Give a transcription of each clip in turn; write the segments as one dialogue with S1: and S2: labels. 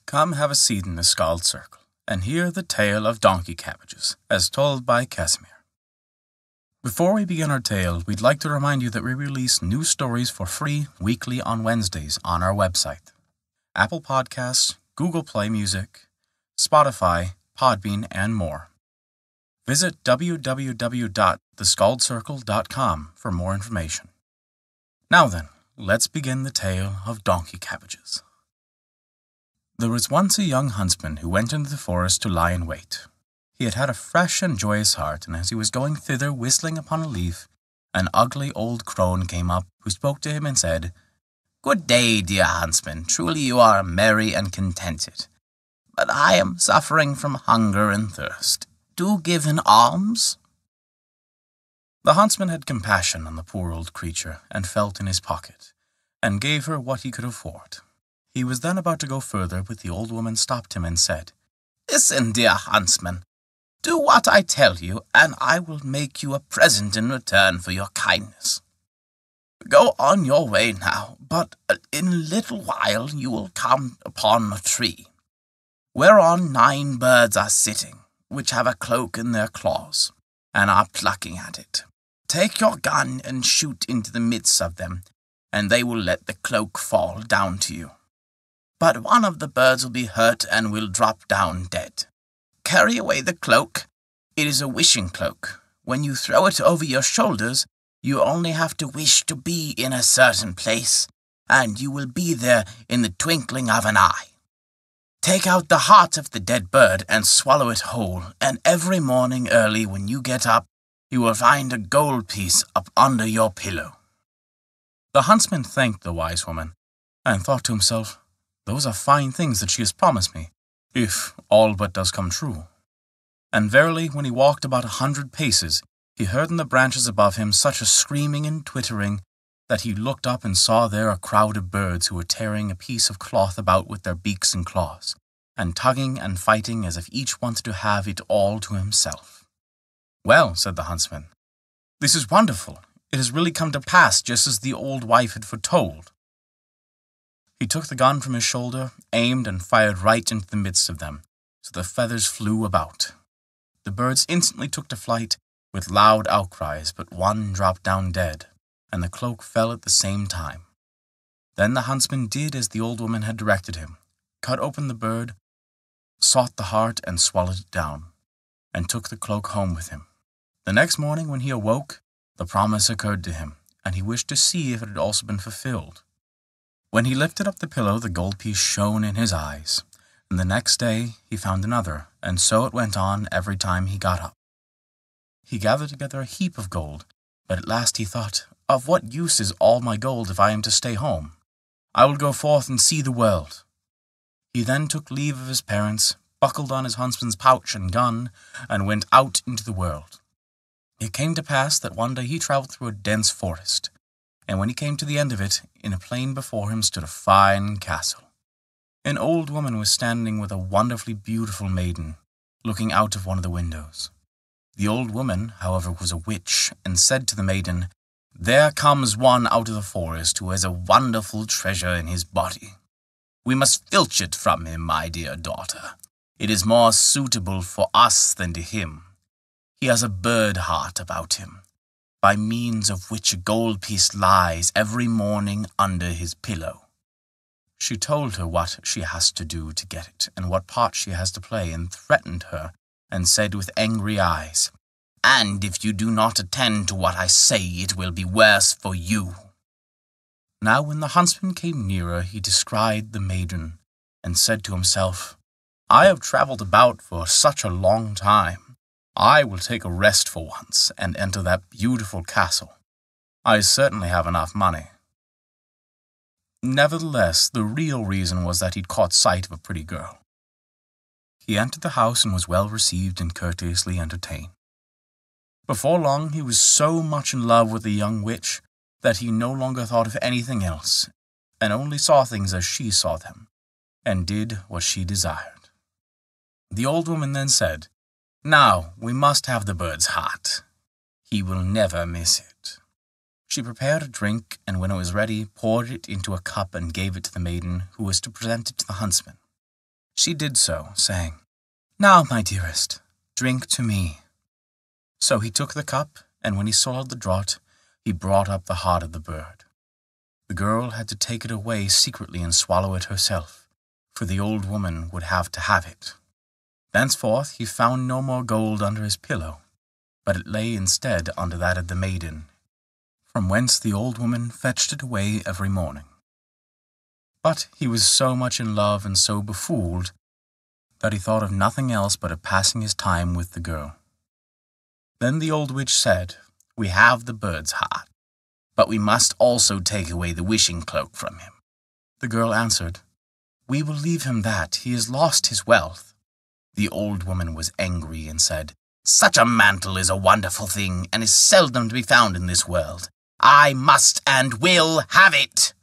S1: Come have a seat in the Skald circle, and hear the tale of Donkey Cabbages, as told by Casimir. Before we begin our tale, we'd like to remind you that we release new stories for free weekly on Wednesdays on our website. Apple Podcasts, Google Play Music, Spotify, Podbean, and more. Visit www.thescaldcircle.com for more information. Now then, let's begin the tale of Donkey Cabbages. There was once a young huntsman who went into the forest to lie in wait. He had had a fresh and joyous heart, and as he was going thither whistling upon a leaf, an ugly old crone came up, who spoke to him and said, "Good day, dear huntsman, truly you are merry and contented. But I am suffering from hunger and thirst. Do give an alms." The huntsman had compassion on the poor old creature, and felt in his pocket, and gave her what he could afford. He was then about to go further, but the old woman stopped him and said, "Listen, dear huntsman, do what I tell you, and I will make you a present in return for your kindness. Go on your way now, but in a little while you will come upon a tree, whereon 9 birds are sitting, which have a cloak in their claws, and are plucking at it. Take your gun and shoot into the midst of them, and they will let the cloak fall down to you. But one of the birds will be hurt and will drop down dead. Carry away the cloak. It is a wishing cloak. When you throw it over your shoulders, you only have to wish to be in a certain place, and you will be there in the twinkling of an eye. Take out the heart of the dead bird and swallow it whole, and every morning early when you get up, you will find a gold piece up under your pillow." The huntsman thanked the wise woman, and thought to himself, "Those are fine things that she has promised me, if all but does come true." And verily, when he walked about 100 paces, he heard in the branches above him such a screaming and twittering that he looked up and saw there a crowd of birds who were tearing a piece of cloth about with their beaks and claws, and tugging and fighting as if each wanted to have it all to himself. "Well," said the huntsman, "this is wonderful. It has really come to pass just as the old wife had foretold." He took the gun from his shoulder, aimed, and fired right into the midst of them, so the feathers flew about. The birds instantly took to flight with loud outcries, but one dropped down dead, and the cloak fell at the same time. Then the huntsman did as the old woman had directed him, cut open the bird, sought the heart, and swallowed it down, and took the cloak home with him. The next morning when he awoke, the promise occurred to him, and he wished to see if it had also been fulfilled. When he lifted up the pillow, the gold piece shone in his eyes, and the next day he found another, and so it went on every time he got up. He gathered together a heap of gold, but at last he thought, "Of what use is all my gold if I am to stay home? I will go forth and see the world." He then took leave of his parents, buckled on his huntsman's pouch and gun, and went out into the world. It came to pass that one day he travelled through a dense forest, and when he came to the end of it, in a plain before him stood a fine castle. An old woman was standing with a wonderfully beautiful maiden, looking out of one of the windows. The old woman, however, was a witch, and said to the maiden, "There comes one out of the forest who has a wonderful treasure in his body. We must filch it from him, my dear daughter. It is more suitable for us than to him. He has a bird heart about him, by means of which a gold piece lies every morning under his pillow." She told her what she has to do to get it, and what part she has to play, and threatened her, and said with angry eyes, "And if you do not attend to what I say, it will be worse for you." Now when the huntsman came nearer, he descried the maiden, and said to himself, "I have travelled about for such a long time. I will take a rest for once, and enter that beautiful castle. I certainly have enough money." Nevertheless, the real reason was that he'd caught sight of a pretty girl. He entered the house and was well received and courteously entertained. Before long, he was so much in love with the young witch that he no longer thought of anything else, and only saw things as she saw them, and did what she desired. The old woman then said, "Now we must have the bird's heart. He will never miss it." She prepared a drink, and when it was ready, poured it into a cup and gave it to the maiden, who was to present it to the huntsman. She did so, saying, "Now, my dearest, drink to me." So he took the cup, and when he swallowed the draught, he brought up the heart of the bird. The girl had to take it away secretly and swallow it herself, for the old woman would have it. Thenceforth he found no more gold under his pillow, but it lay instead under that of the maiden, from whence the old woman fetched it away every morning. But he was so much in love and so befooled that he thought of nothing else but of passing his time with the girl. Then the old witch said, "We have the bird's heart, but we must also take away the wishing cloak from him." The girl answered, "We will leave him that. He has lost his wealth." The old woman was angry and said, "Such a mantle is a wonderful thing and is seldom to be found in this world. I must and will have it."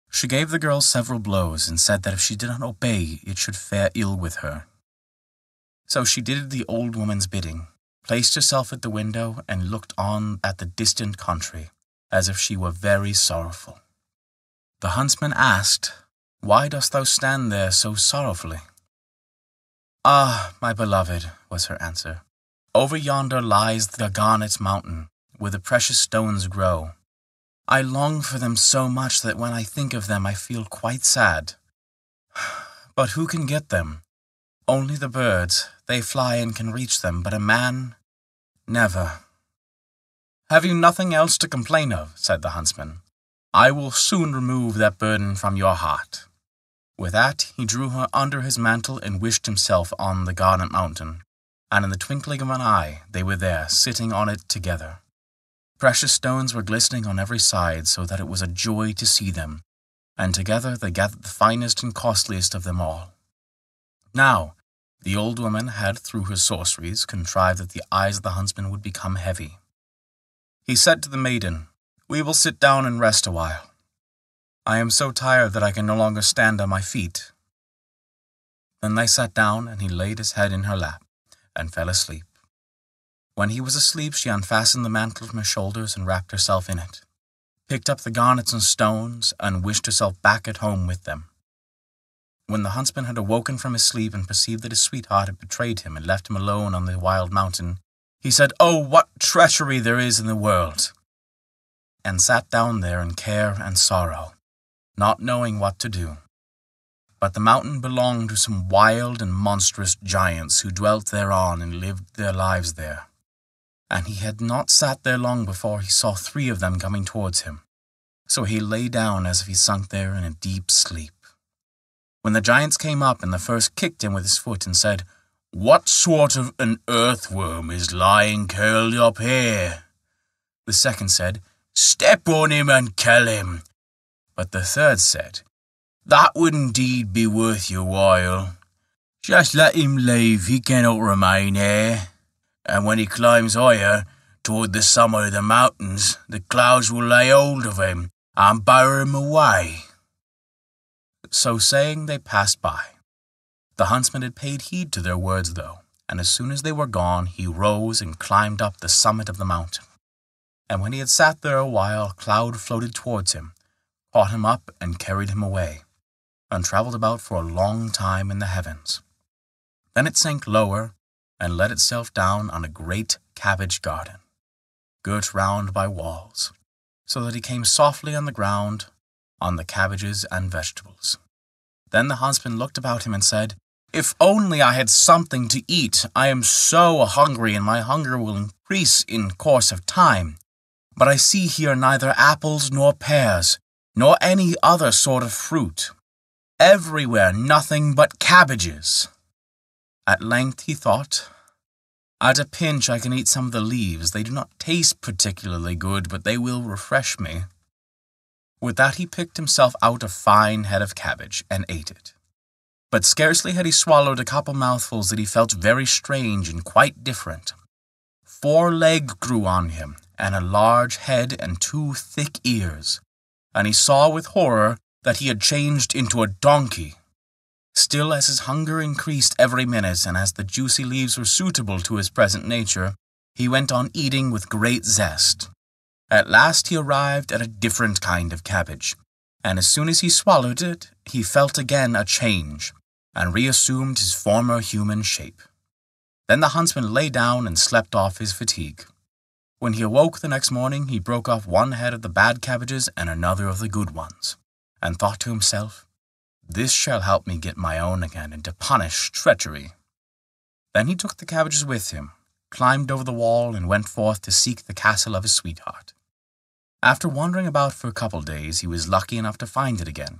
S1: She gave the girl several blows and said that if she did not obey, it should fare ill with her. So she did the old woman's bidding, placed herself at the window, and looked on at the distant country, as if she were very sorrowful. The huntsman asked, "Why dost thou stand there so sorrowfully?" "Ah, my beloved," was her answer, "over yonder lies the garnet mountain, where the precious stones grow. I long for them so much that when I think of them I feel quite sad. But who can get them? Only the birds. They fly and can reach them, but a man, never." "Have you nothing else to complain of?" said the huntsman. "I will soon remove that burden from your heart." With that he drew her under his mantle and wished himself on the garnet mountain, and in the twinkling of an eye they were there, sitting on it together. Precious stones were glistening on every side, so that it was a joy to see them, and together they gathered the finest and costliest of them all. Now, the old woman had, through her sorceries, contrived that the eyes of the huntsman would become heavy. He said to the maiden, "We will sit down and rest a while. I am so tired that I can no longer stand on my feet." Then they sat down, and he laid his head in her lap, and fell asleep. When he was asleep, she unfastened the mantle from his shoulders and wrapped herself in it, picked up the garnets and stones, and wished herself back at home with them. When the huntsman had awoken from his sleep and perceived that his sweetheart had betrayed him and left him alone on the wild mountain, he said, "Oh, what treachery there is in the world!" and sat down there in care and sorrow, not knowing what to do. But the mountain belonged to some wild and monstrous giants who dwelt thereon and lived their lives there. And he had not sat there long before he saw 3 of them coming towards him. So he lay down as if he sunk there in a deep sleep. When the giants came up, and the first kicked him with his foot and said, "What sort of an earthworm is lying curled up here?" The second said, "Step on him and kill him." But the third said, "That would indeed be worth your while. Just let him leave, he cannot remain here. And when he climbs higher, toward the summit of the mountains, the clouds will lay hold of him and bear him away." So saying, they passed by. The huntsman had paid heed to their words, though, and as soon as they were gone, he rose and climbed up the summit of the mountain. And when he had sat there a while, a cloud floated towards him, caught him up and carried him away, and travelled about for a long time in the heavens. Then it sank lower, and let itself down on a great cabbage garden, girt round by walls, so that he came softly on the ground, on the cabbages and vegetables. Then the huntsman looked about him and said, "If only I had something to eat! I am so hungry, and my hunger will increase in course of time. But I see here neither apples nor pears, nor any other sort of fruit. Everywhere nothing but cabbages." At length he thought, "At a pinch I can eat some of the leaves. They do not taste particularly good, but they will refresh me." With that he picked himself out a fine head of cabbage and ate it. But scarcely had he swallowed a couple mouthfuls that he felt very strange and quite different. 4 legs grew on him, and a large head and 2 thick ears, and he saw with horror that he had changed into a donkey. Still, as his hunger increased every minute, and as the juicy leaves were suitable to his present nature, he went on eating with great zest. At last he arrived at a different kind of cabbage, and as soon as he swallowed it, he felt again a change, and reassumed his former human shape. Then the huntsman lay down and slept off his fatigue. When he awoke the next morning, he broke off one head of the bad cabbages and another of the good ones, and thought to himself, "This shall help me get my own again and to punish treachery." Then he took the cabbages with him, climbed over the wall, and went forth to seek the castle of his sweetheart. After wandering about for a couple days, he was lucky enough to find it again.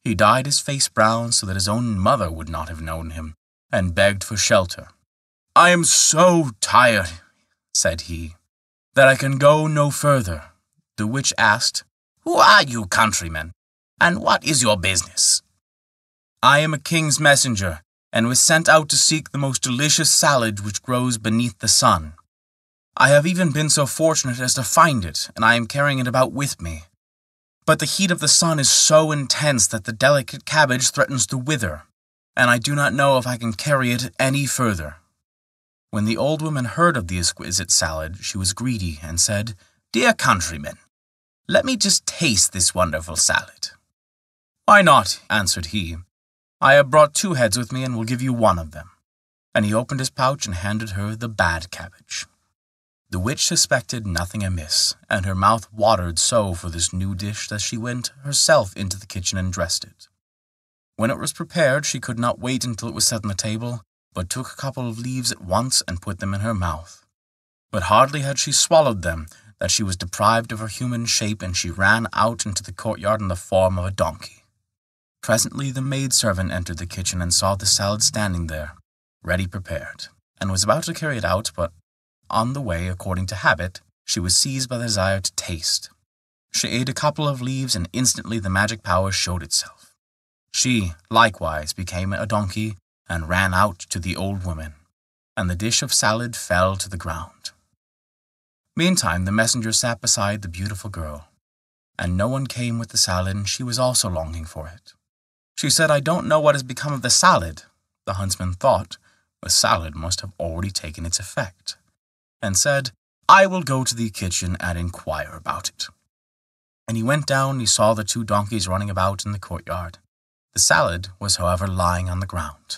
S1: He dyed his face brown so that his own mother would not have known him, and begged for shelter. "I am so tired," said he, "that I can go no further." The witch asked, "Who are you, countryman, and what is your business?" "I am a king's messenger, and was sent out to seek the most delicious salad which grows beneath the sun. I have even been so fortunate as to find it, and I am carrying it about with me. But the heat of the sun is so intense that the delicate cabbage threatens to wither, and I do not know if I can carry it any further." When the old woman heard of the exquisite salad, she was greedy and said, "Dear countryman, let me just taste this wonderful salad." "Why not?" answered he. "I have brought 2 heads with me and will give you one of them." And he opened his pouch and handed her the bad cabbage. The witch suspected nothing amiss, and her mouth watered so for this new dish that she went herself into the kitchen and dressed it. When it was prepared, she could not wait until it was set on the table, but took a couple of leaves at once and put them in her mouth. But hardly had she swallowed them that she was deprived of her human shape, and she ran out into the courtyard in the form of a donkey. Presently the maidservant entered the kitchen and saw the salad standing there, ready prepared, and was about to carry it out, but on the way, according to habit, she was seized by the desire to taste. She ate a couple of leaves, and instantly the magic power showed itself. She, likewise, became a donkey and ran out to the old woman, and the dish of salad fell to the ground. Meantime, the messenger sat beside the beautiful girl, and no one came with the salad, and she was also longing for it. She said, "I don't know what has become of the salad." The huntsman thought the salad must have already taken its effect, and said, "I will go to the kitchen and inquire about it." And he went down and he saw the 2 donkeys running about in the courtyard. The salad was, however, lying on the ground.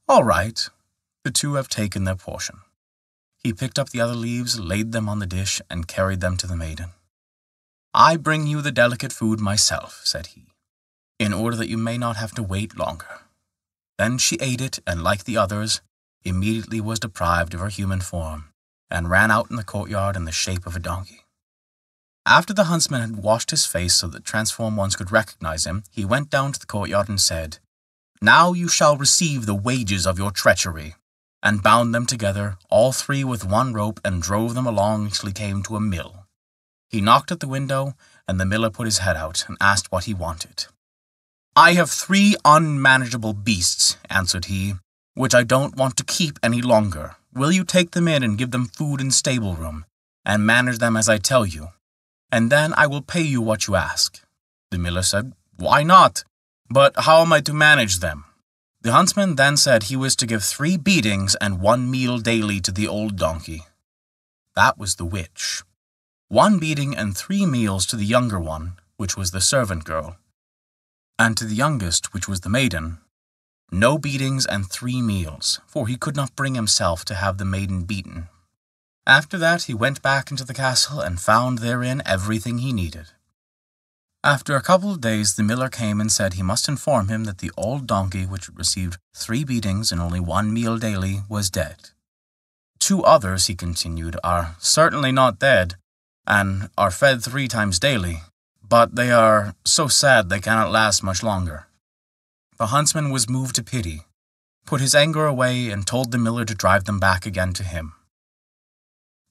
S1: "All right, the 2 have taken their portion." He picked up the other leaves, laid them on the dish, and carried them to the maiden. "I bring you the delicate food myself," said he, "in order that you may not have to wait longer." Then she ate it, and like the others, immediately was deprived of her human form, and ran out in the courtyard in the shape of a donkey. After the huntsman had washed his face so that transformed ones could recognize him, he went down to the courtyard and said, "Now you shall receive the wages of your treachery," and bound them together, all 3 with one rope, and drove them along till he came to a mill. He knocked at the window, and the miller put his head out and asked what he wanted. "I have 3 unmanageable beasts," answered he, "which I don't want to keep any longer. Will you take them in and give them food and stable room, and manage them as I tell you? And then I will pay you what you ask." The miller said, "Why not? But how am I to manage them?" The huntsman then said he was to give 3 beatings and 1 meal daily to the old donkey. That was the witch. 1 beating and 3 meals to the younger one, which was the servant girl, and to the youngest, which was the maiden, no beatings and 3 meals, for he could not bring himself to have the maiden beaten. After that he went back into the castle and found therein everything he needed. After a couple of days the miller came and said he must inform him that the old donkey, which had received 3 beatings and only 1 meal daily, was dead. 2 others, he continued, are certainly not dead, and are fed 3 times daily, but they are so sad they cannot last much longer. The huntsman was moved to pity, put his anger away, and told the miller to drive them back again to him.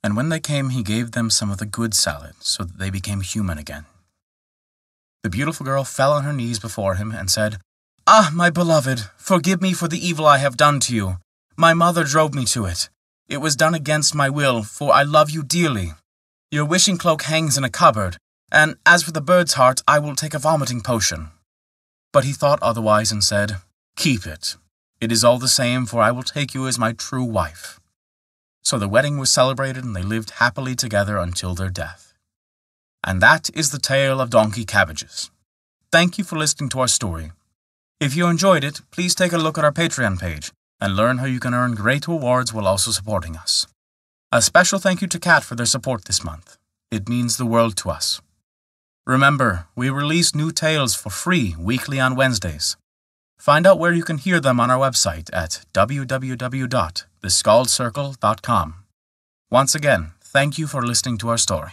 S1: And when they came, he gave them some of the good salad, so that they became human again. The beautiful girl fell on her knees before him and said, "Ah, my beloved, forgive me for the evil I have done to you. My mother drove me to it. It was done against my will, for I love you dearly. Your wishing cloak hangs in a cupboard, and as for the bird's heart, I will take a vomiting potion." But he thought otherwise and said, "Keep it. It is all the same, for I will take you as my true wife." So the wedding was celebrated, and they lived happily together until their death. And that is the tale of Donkey Cabbages. Thank you for listening to our story. If you enjoyed it, please take a look at our Patreon page and learn how you can earn great rewards while also supporting us. A special thank you to Kat for their support this month. It means the world to us. Remember, we release new tales for free weekly on Wednesdays. Find out where you can hear them on our website at www.theskaldscircle.com. Once again, thank you for listening to our story.